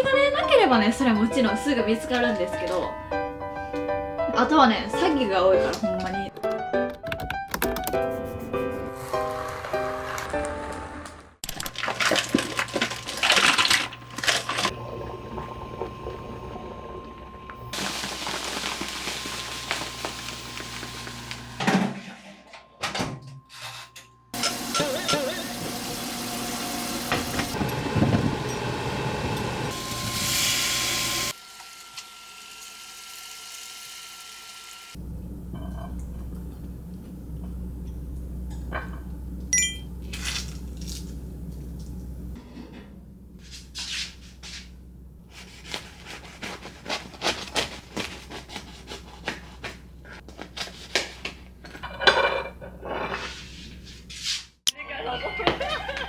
がねなければねそれはもちろんすぐ見つかるんですけど、あとはね詐欺が多いからほんまに。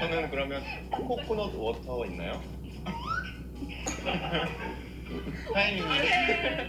저는 그러면 코코넛 워터 있나요? 타이밍이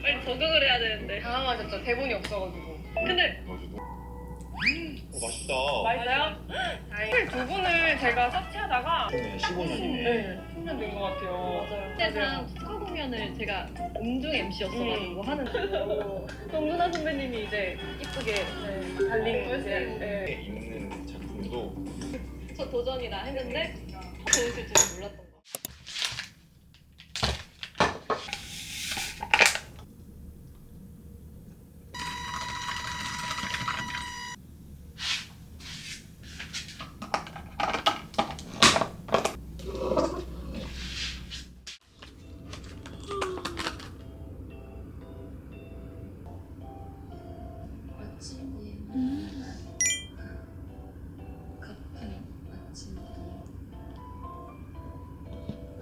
빨리 적응을 해야 되는데 당황하셨죠? 대본이 없어가지고. 근데 맛있다. 맛있어요? 다행히 두 분을 제가 서치하다가 15년이네. 10년 된 것 같아요. 그때상 축하 공연을 제가 음중 MC였어가지고 하는 정준하 선배님이 이제 이쁘게 달린 이제 네. 있는 작품도 저 도전이다 했는데 좋으실 줄은 몰랐던 거.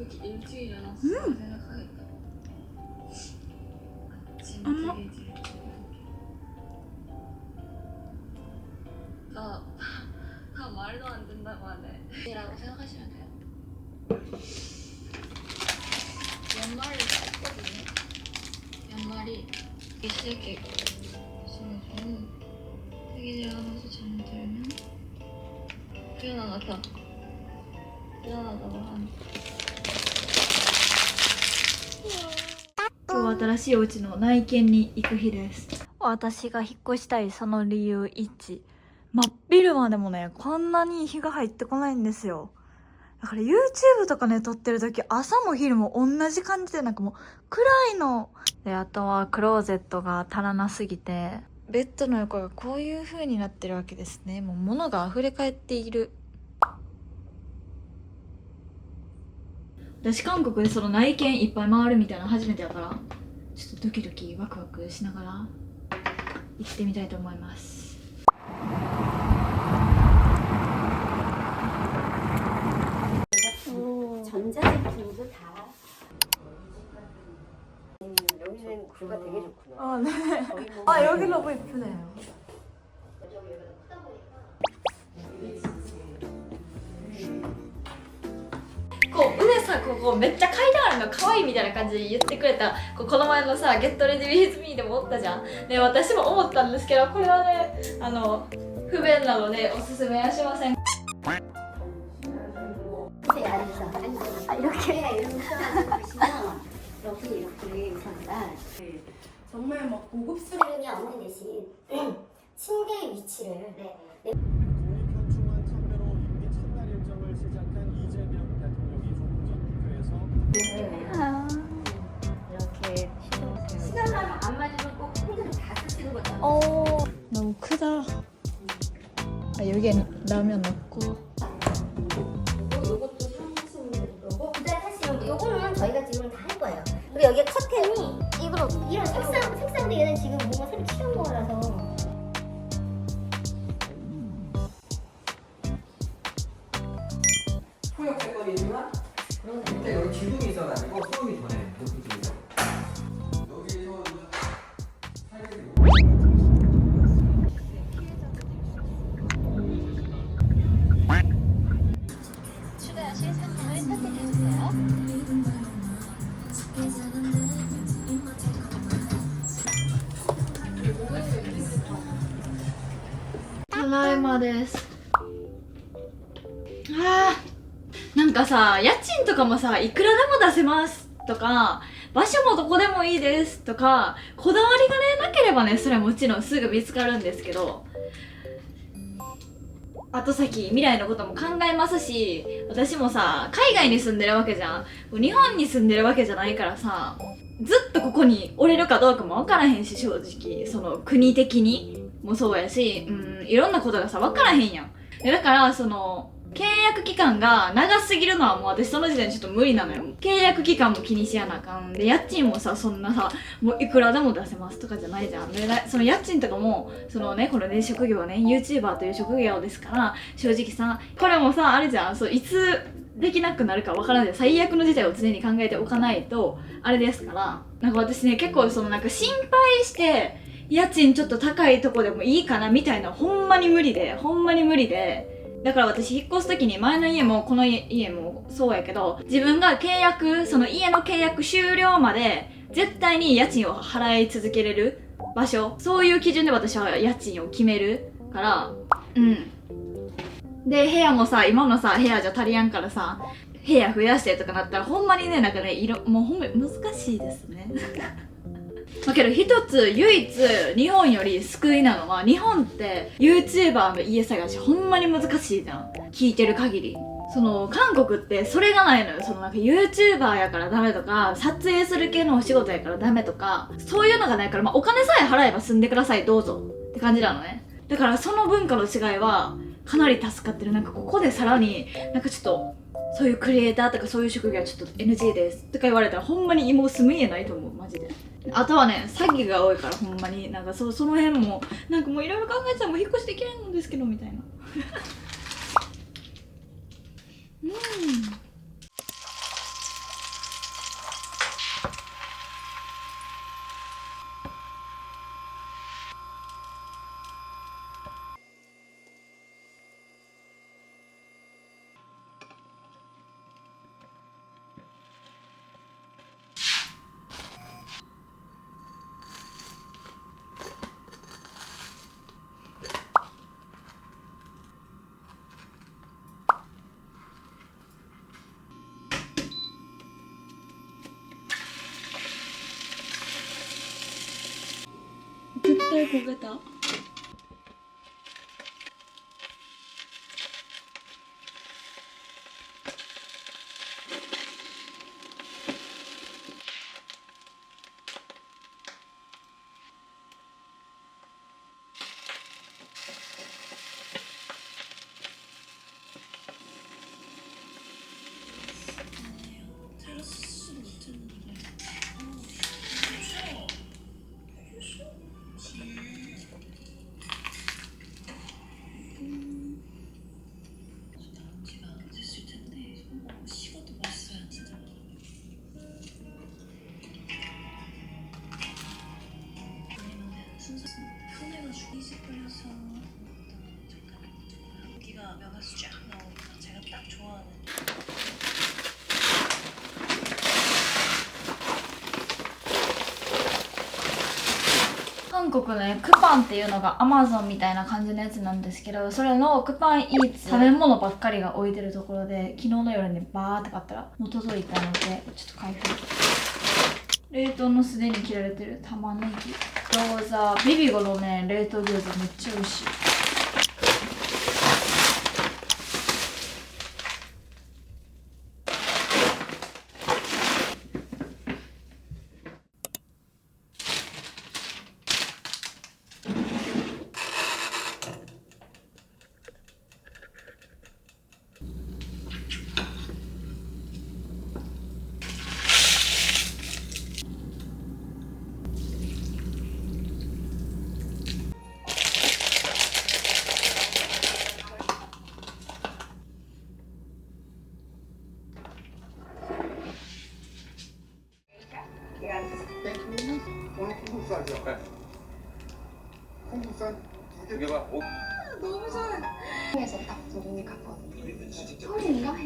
이렇게 일찍 일어났어 생각하겠다. 아침 되게 일찍 다 말도 안 된다고 하네 라고 생각하시면 돼요. 연말이 했거든요. 연말이 시작해 있어가지고 되게 일어나서 잠들면 불안하다고 한 今日は新しいお家の内見に行く日です。私が引っ越したいその理由1、真っ昼間でもねこんなに日が入ってこないんですよ。だから YouTube とかね撮ってる時朝も昼も同じ感じでなんかもう暗いので、あとはクローゼットが足らなすぎてベッドの横がこういう風になってるわけですね。もう物が溢れ返っている。私韓国でその内見いっぱい回るみたいなの初めてやから、ちょっとドキドキワクワクしながら行ってみたいと思います。전자제품도 다. 여기는 뷰가 되게 좋구나. 아 네. 아 여기 너무 예쁘네요.腕さここめっちゃ階段あるの可愛いみたいな感じで言ってくれたこの前のさ「ゲットレディウィズミー」でもおったじゃん。で私も思ったんですけど、これはね不便なのでおすすめはしません。 이렇게 이렇게 우선다. 정말 뭐 고급스러움이 없는 대신 침대의 위치를 국립현충원 참배로 임기 첫날 일정을 시작한 이재명 대통령이 조금 전 국회에서 이렇게 시간만 안 맞으면 꼭 콩들을 다 쓰시는 거잖아. 너무 크다. 여기에 라면 넣고. 요것도 사용하시는 거고 그다음에 사실은 요거는 저희가 지금 다 할 거예요. 그리고 여기 커튼이 이런 색상도 얘는 지금 뭔가 새로 칠한 거라서. 소형 색깔이 있나? 근데 여기 기둥이 있어가지고 소형이 전에 높은 쪽에서 여기서 추가하실 상품을 선택해주세요.ただいまです。なんかさ家賃とかもさいくらでも出せますとか場所もどこでもいいですとか、こだわりがねなければね、それはもちろんすぐ見つかるんですけど、後先未来のことも考えますし、私もさ海外に住んでるわけじゃん、日本に住んでるわけじゃないからさ、ずっとここに折れるかどうかも分からへんし、正直その国的にもそうやし、いろんなことがさ分からへんやん。だからその契約期間が長すぎるのはもう私その時点でちょっと無理なのよ。契約期間も気にしやなあかんで、家賃もさそんなさもういくらでも出せますとかじゃないじゃん。でその家賃とかもそのね、これね職業はね YouTuber という職業ですから、正直さこれもさあれじゃん、そういつできなくなるかわからない、最悪の事態を常に考えておかないとあれですから、なんか私ね結構そのなんか心配して家賃ちょっと高いとこでもいいかなみたいな、ほんまに無理で、だから私引っ越す時に、前の家もこの家もそうやけど、自分が契約、その家の契約終了まで絶対に家賃を払い続けれる場所、そういう基準で私は家賃を決めるから、で部屋もさ、今のさ部屋じゃ足りやんからさ、部屋増やしてとかなったらほんまにね、なんかねもうほんまに難しいですねだけど一つ唯一日本より救いなのは、日本って YouTuber の家探しほんまに難しいじゃん、聞いてる限り。その韓国ってそれがないのよ。そのなんか YouTuber やからダメとか、撮影する系のお仕事やからダメとか、そういうのがないから、お金さえ払えば住んでくださいどうぞって感じなのね。だからその文化の違いはかなり助かってる。なんかここでさらになんかちょっとそういうクリエイターとかそういう職業はちょっと NG ですとか言われたら、ほんまにもう住む家ないと思う、マジで。あとはね、詐欺が多いから、ほんまになんかその辺もなんかもういろいろ考えてたらもう引っ越しできないんですけどみたいな絶対焦げた。韓国ね、クパンっていうのが Amazon みたいな感じのやつなんですけど、それのクパンイーツ、食べ物ばっかりが置いてるところで、昨日の夜にバーって買ったらもう届いたので、ちょっと開封。冷凍のすでに切られてる玉ねぎ、餃子、ビビゴのね冷凍餃子めっちゃ美味しい。한국산이요. 네. 한국산 2개가 너무 잘. 에서 딱 눈이 갔거든요. 서울인가?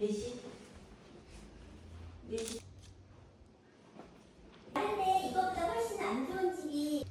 4시? 4시? 근데 이거보다 훨씬 안 좋은 집이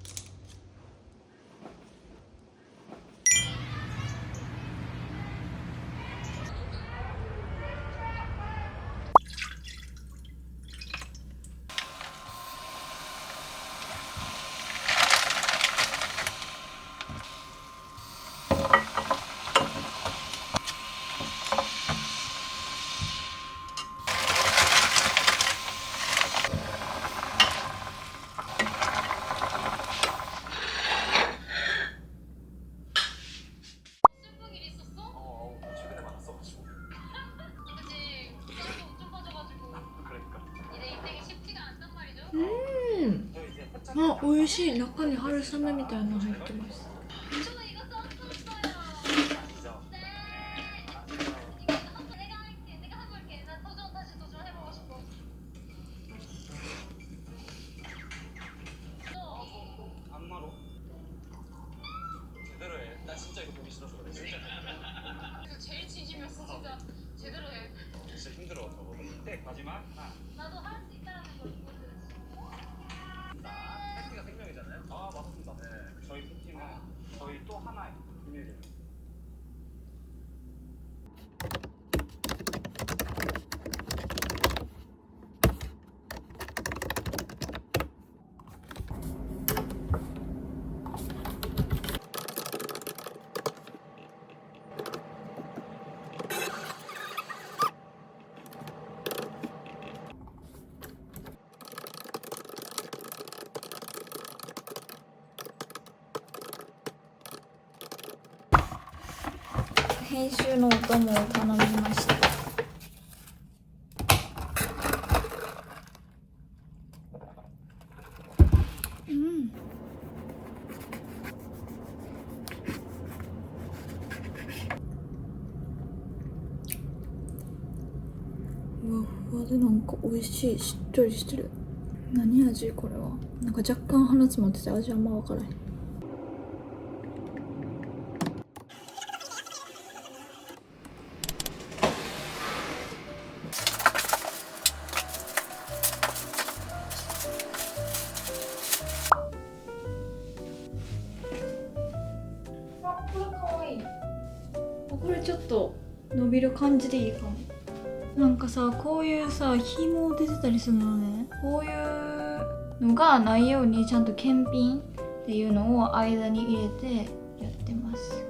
슬픈 일 있었어? 최근에 만났어가지고. 그치. 나도 운좀 빠져가지고. 그러니까. 이제 인생이 쉽지가 않단 말이죠. あ、美味しい。中に春雨みたいなの入ってます。 저는 이거 썼었어요. 네. 이거 한번 내가 할게. 내가 하고 올게. 나 다시 도전해보고 싶어. 안마로. 제대로 해. 나 진짜 이거 보기 싫어서 그래. 진짜. 이거 제일 진심이었어 진짜. 제대로 해. 진짜 힘들어. 저거. 네, 마지막 하나. 나도 할 수 있다는 걸 보여드렸어. 패티가 생명이잖아요. 아 맞습니다. 네. 저희 패티는 저희 또 하나의 비밀이에요.編集のお供を頼みました。ふわふわでなんか美味しい。しっとりしてる。何味これは。なんか若干鼻詰まってて味あんま分からへん。あ、これかわいい。これちょっと伸びる感じでいいかも。なんかさ、こういうさ、紐出てたりするのね。こういうのがないようにちゃんと検品っていうのを間に入れてやってます。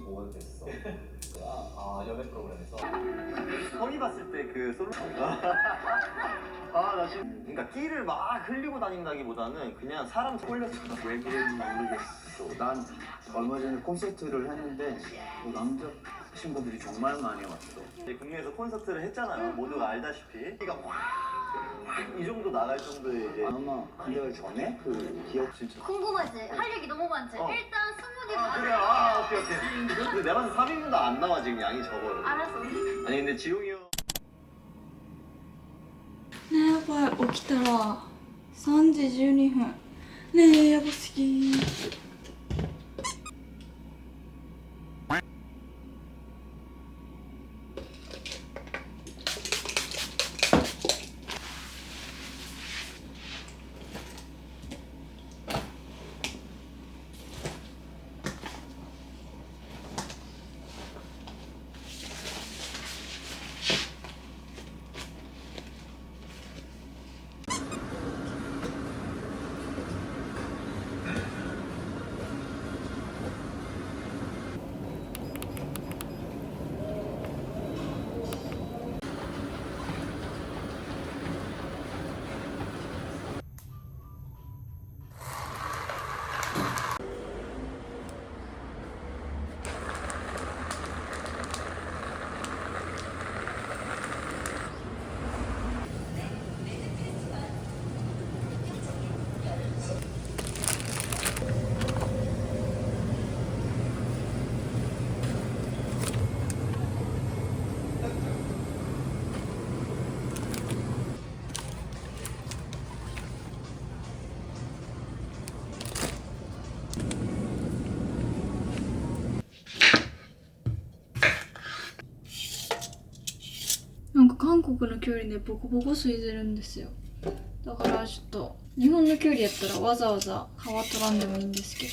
뭐가 됐어? 연애 프로그램에서 선이 봤을 때 그 솔로 나 지금 그러니까 끼를 막 흘리고 다닌다기보다는 그냥 사람 꼴려서 왜 그런지 모르겠어. 난 얼마 전에 콘서트를 했는데 그 남자 친구들이 정말 많이 왔어. 이제 국내에서 콘서트를 했잖아요. 모두가 알다시피 끼가 확이 정도 나갈 정도의 이제 아마 그 전에 그 기억 진짜 궁금하지? 할 얘기 너무 많지? 어. 일단 스무디 그래 오케이 근데 내가 봐서 3인분도 안 나와 지금 양이 적어요. 알았어. 아니 근데 지용이 형ねえ、やばい。起きたら3時12分。ねえ、やばすぎ。 네, 国のきゅうりねボコボコ吸いてるんですよ。だからちょっと日本のきゅうりやったらわざわざ皮取らんでもいいんですけど。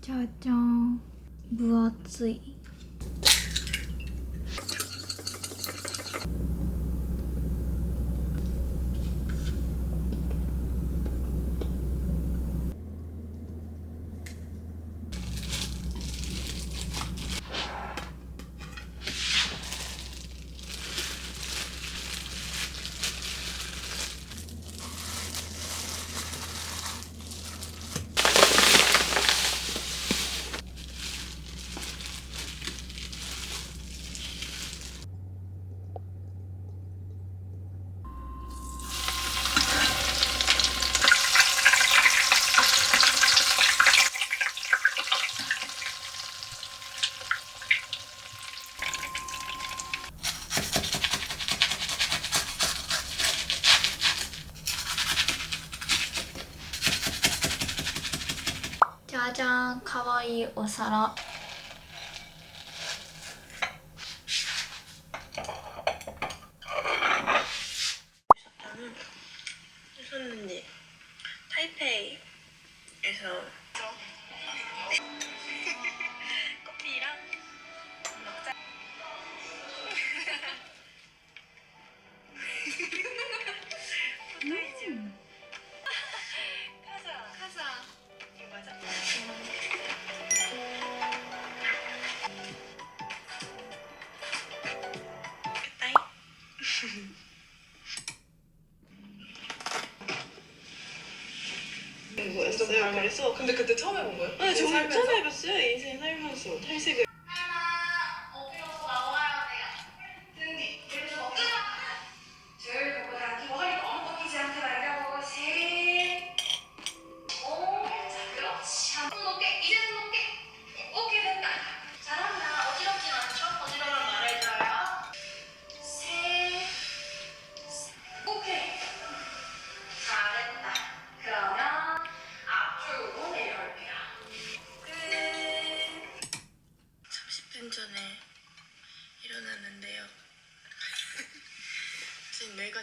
じゃじゃん、分厚い。じゃじゃん、かわいいお皿。하셨는지 타이페이에서 커피랑 먹자. 카사 이거 맞아? 됐다잉. 거였어요. 그래서 근데 그때 처음 해본 거예요? 네, 정말 처음 해봤어요. 인생 살면서 탈색을. 어디로서 나와야 돼요? 등뒤 그래서 줄 보고자 머리를 너무 꺾이지 않게 날려보고 셋. 자 그렇지. 손 높게 이제 손 높게. 오케이 됐다. 잘한다. 어지럽진 않죠? 어지러우면 말해줘요. 셋. 오케이. 잘했다. 그러면 앞으로 내려올게요. 끝. 30분 전에 일어났는데요. 지금 뇌가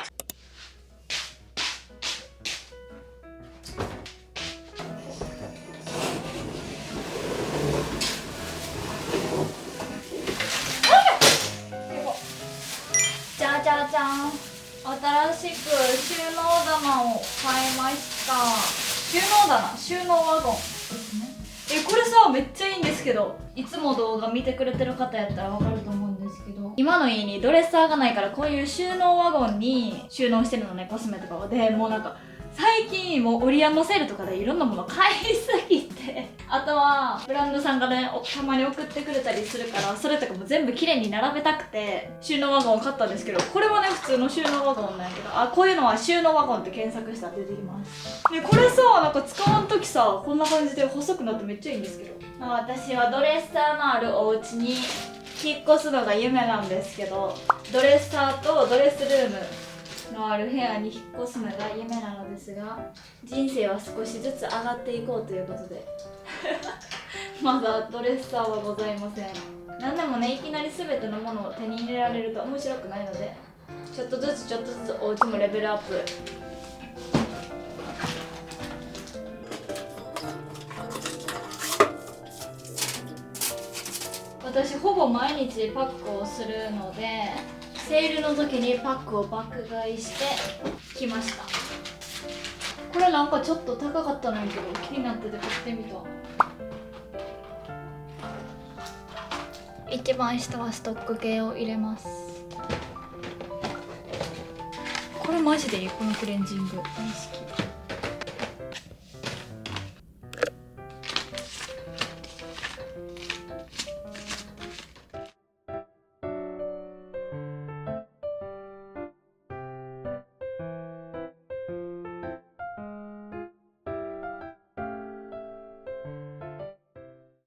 じゃじゃじゃん、新しく収納棚を買いました。収納ワゴンですね。これさめっちゃいいんですけど、いつも動画見てくれてる方やったらわかると思うんですけど、今の家にドレッサーがないからこういう収納ワゴンに収納してるのね、コスメとかを。でもうなんか最近もうオリアンのセールとかでいろんなもの買いすぎて、あとはブランドさんがねたまに送ってくれたりするから、それとかも全部綺麗に並べたくて収納ワゴンを買ったんですけど、これはね普通の収納ワゴンなんやけど、こういうのは収納ワゴンって検索したら出てきます。でこれさなんか使わん時さこんな感じで細くなってめっちゃいいんですけど、私はドレッサーのあるお家に引っ越すのが夢なんですけど、ドレッサーとドレスルームのある部屋に引っ越すのが夢なのですが、人生は少しずつ上がっていこうということでまだドレッサーはございません。何でもね、いきなり全てのものを手に入れられると面白くないので、ちょっとずつお家もレベルアップ。私ほぼ毎日パックをするので、セールの時にパックを爆買いしてきました。これなんかちょっと高かったのにけど気になってて買ってみた。一番下はストック系を入れます。これマジでいい、このクレンジング大好き。